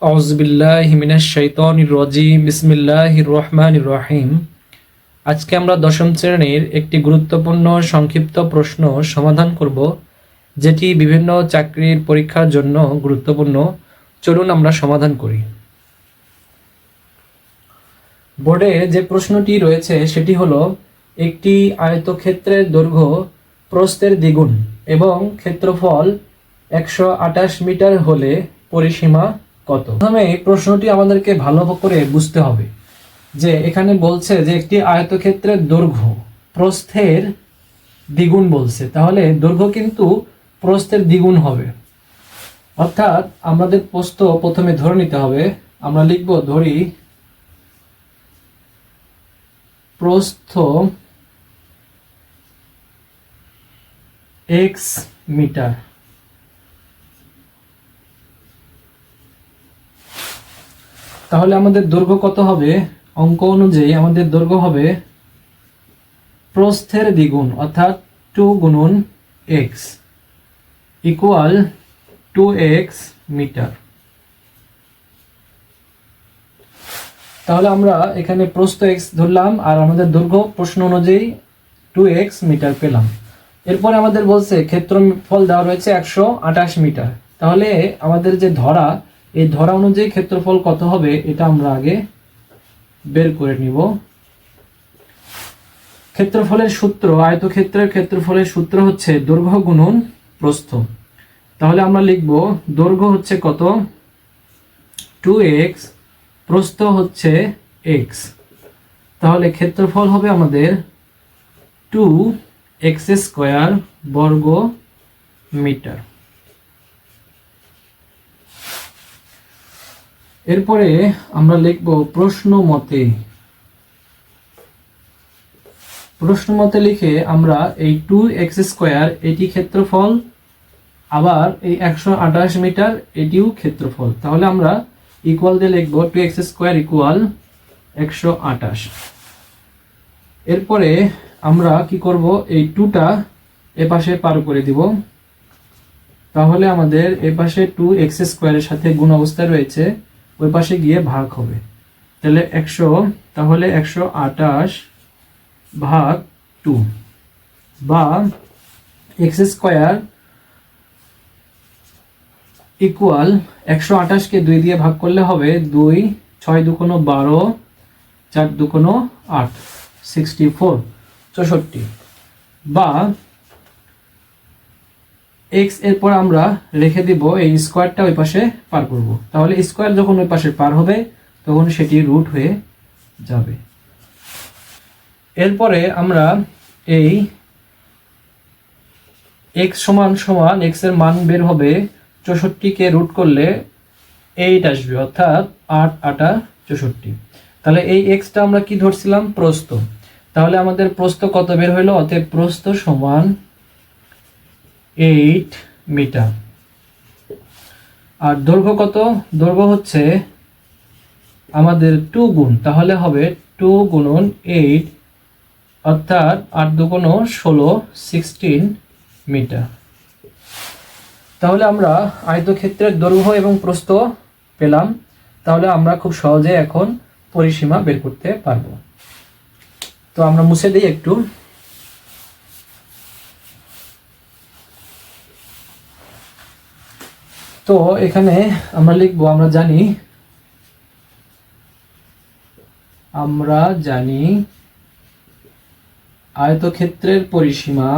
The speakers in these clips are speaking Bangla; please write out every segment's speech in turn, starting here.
আউযুবিল্লাহি মিনাশ শাইতানির রাজিম বিসমিল্লাহির রহমানির রহিম। আজকে আমরা দশম শ্রেণীর একটি গুরুত্বপূর্ণ সংক্ষিপ্ত প্রশ্ন সমাধান করব, যেটি বিভিন্ন চাকরির পরীক্ষার জন্য গুরুত্বপূর্ণ। চলুন আমরা সমাধান করি। বোর্ডে যে প্রশ্নটি রয়েছে সেটি হলো, একটি আয়তক্ষেত্রের দৈর্ঘ্য প্রস্থের দ্বিগুণ এবং ক্ষেত্রফল 128 মিটার হলে পরিসীমা কত? প্রথমে এই প্রশ্নটি আমাদেরকে ভালো করে বুঝতে হবে যে এখানে বলছে যে একটি আয়তক্ষেত্রের দৈর্ঘ্য প্রস্থের দ্বিগুণ বলছে, তাহলে দৈর্ঘ্য কিন্তু প্রস্থের দ্বিগুণ হবে। অর্থাৎ আমাদের প্রস্থ প্রথমে ধরে নিতে হবে। আমরা লিখব, ধরি প্রস্থ x মিটার। তাহলে আমাদের দৈর্ঘ্য কত হবে? অঙ্ক অনুযায়ী আমাদের দৈর্ঘ্য হবে প্রস্থের দ্বিগুণ, অর্থাৎ 2 গুণন x ইকুয়াল 2x মিটার। তাহলে আমরা এখানে প্রস্থ x ধরলাম আর আমাদের দৈর্ঘ্য প্রশ্ন অনুযায়ী 2x মিটার পেলাম। এরপরে আমাদের বলছে ক্ষেত্রফল দেওয়া রয়েছে 128 মিটার। তাহলে আমাদের যে ধরা, এই ধরা অনুযায়ী ক্ষেত্রফল কত হবে এটা আমরা আগে বের করে নিব। ক্ষেত্রফলের সূত্র, আয়তক্ষেত্রের ক্ষেত্রফলের সূত্র হচ্ছে দৈর্ঘ্য গুণন প্রস্থ। তাহলে আমরা লিখব দৈর্ঘ্য হচ্ছে কত? 2x, প্রস্থ হচ্ছে x। তাহলে ক্ষেত্রফল হবে আমাদের 2x স্কয়ার বর্গ মিটার। এরপরে আমরা লিখব প্রশ্ন মতে লিখে আমরা এই 2x স্কয়ার এটি ক্ষেত্রফল, আবার এই 128 মিটার এটিও ক্ষেত্রফল। তাহলে আমরা ইকুয়াল দিয়ে লিখব 2x স্কয়ার ইকুয়াল 128। এরপরে আমরা কি করব, এই 2টা এপাশে পার করে দিব। তাহলে আমাদের এপাশে 2x স্কয়ারের সাথে গুণ অবস্থায় রয়েছে, ওই পাশে গিয়ে ভাগ হবে। তাহলে 128 ভাগ 2, বা x স্কয়ার ইকুয়াল 128কে 2 দিয়ে ভাগ করলে হবে 2, 6 দুগুণ 12, 4 দুগুণ 8, 64, বা x এরপর আমরা রেখে দিব, এই স্কয়ারটা ওই পাশে পার করব। তাহলে স্কয়ার যখন ওই পাশে পার হবে তখন সেটি রুট হয়ে যাবে। এরপরে আমরা এই x সমান x এর মান বের হবে, 64কে রুট করলে 8 আসবে, অর্থাৎ 8 8 64। তাহলে এই xটা আমরা কি ধরছিলাম? প্রস্থ। তাহলে আমাদের প্রস্থ কত বের হইলো? অতএব প্রস্থ সমান 8 মিটার। আর দৈর্ঘ্য কত? দৈর্ঘ্য হচ্ছে আমাদের 2 গুণ, তাহলে হবে 2 গুণন 8, অর্থাৎ 8 দুগুণ 16, 16 মিটার। তাহলে আমরা আয়তক্ষেত্রের দৈর্ঘ্য এবং প্রস্থ পেলাম। তাহলে আমরা খুব সহজে এখন পরিসীমা বের করতে পারবো। তো আমরা মুছে দিই একটু। তো এখানে আমরা লিখবো, আমরা জানি আয়তক্ষেত্রের পরিসীমা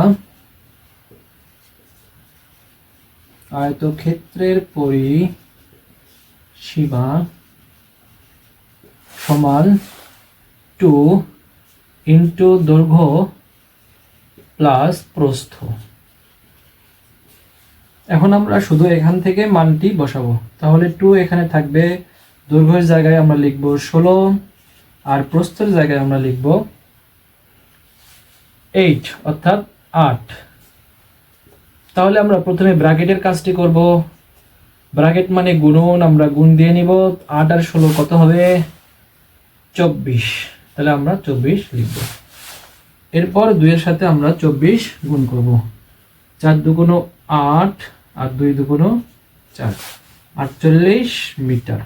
সমান 2 ইন্টু দৈর্ঘ্য প্লাস প্রস্থ। এখন আমরা শুধু এখান থেকে মানটি বসাবো। তাহলে 2 এখানে থাকবে, দৈর্ঘ্যের জায়গায় আমরা লিখব 16, আর প্রস্থের জায়গায় আমরা লিখব 8, অর্থাৎ 8। তাহলে আমরা প্রথমে ব্র্যাকেটের কাজটি করব। ব্র্যাকেট মানে গুণন, আমরা গুণ দিয়ে নিব। 8 আর 16 কত হবে? 24। তাহলে আমরা 24 লিখব। এরপর 2 এর সাথে আমরা 24 গুণ করব। 4 দুগুণ 8 আর 2 দুগুণ 4। 48 মিটার।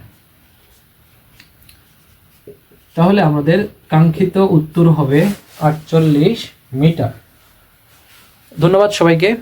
তাহলে আমাদের কাঙ্ক্ষিত উত্তর হবে 48 মিটার। ধন্যবাদ সবাইকে।